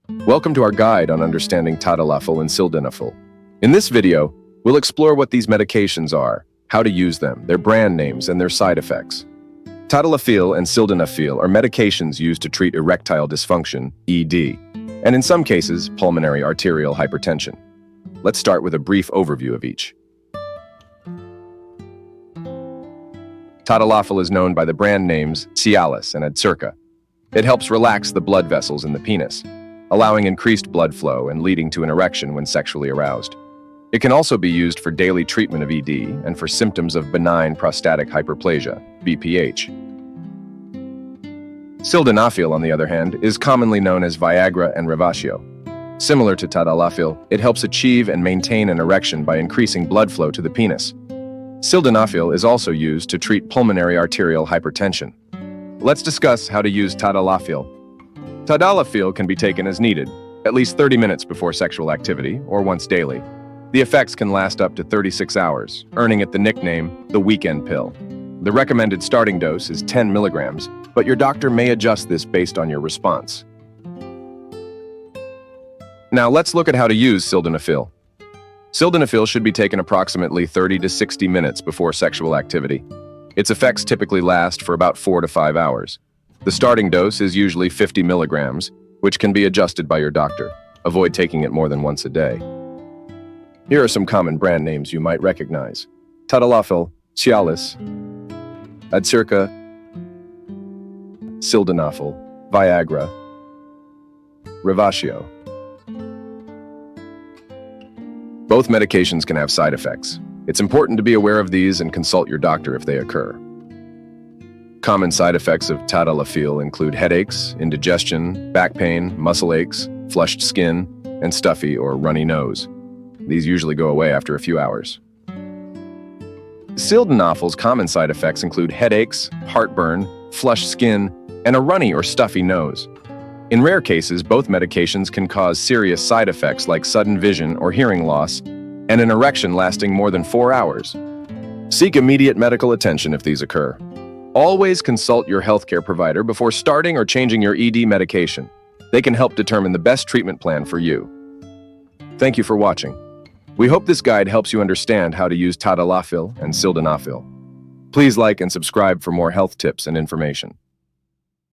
Welcome to our guide on understanding Tadalafil and Sildenafil. In this video, we'll explore what these medications are, how to use them, their brand names, and their side effects. Tadalafil and Sildenafil are medications used to treat erectile dysfunction, ED, and in some cases, pulmonary arterial hypertension. Let's start with a brief overview of each. Tadalafil is known by the brand names Cialis and Erectile. It helps relax the blood vessels in the penis, allowing increased blood flow and leading to an erection when sexually aroused. It can also be used for daily treatment of ED and for symptoms of benign prostatic hyperplasia, BPH. Sildenafil, on the other hand, is commonly known as Viagra and Revatio. Similar to Tadalafil, it helps achieve and maintain an erection by increasing blood flow to the penis. Sildenafil is also used to treat pulmonary arterial hypertension. Let's discuss how to use Tadalafil. Tadalafil can be taken as needed, at least 30 minutes before sexual activity, or once daily. The effects can last up to 36 hours, earning it the nickname, the weekend pill. The recommended starting dose is 10 milligrams, but your doctor may adjust this based on your response. Now let's look at how to use Sildenafil. Sildenafil should be taken approximately 30 to 60 minutes before sexual activity. Its effects typically last for about 4 to 5 hours. The starting dose is usually 50 milligrams, which can be adjusted by your doctor. Avoid taking it more than once a day. Here are some common brand names you might recognize: Tadalafil, Cialis, Erectile, Sildenafil, Viagra, Revatio. Both medications can have side effects. It's important to be aware of these and consult your doctor if they occur. Common side effects of Tadalafil include headaches, indigestion, back pain, muscle aches, flushed skin, and stuffy or runny nose. These usually go away after a few hours. Sildenafil's common side effects include headaches, heartburn, flushed skin, and a runny or stuffy nose. In rare cases, both medications can cause serious side effects like sudden vision or hearing loss, and an erection lasting more than 4 hours. Seek immediate medical attention if these occur. Always consult your healthcare provider before starting or changing your ED medication. They can help determine the best treatment plan for you. Thank you for watching. We hope this guide helps you understand how to use Tadalafil and Sildenafil. Please like and subscribe for more health tips and information.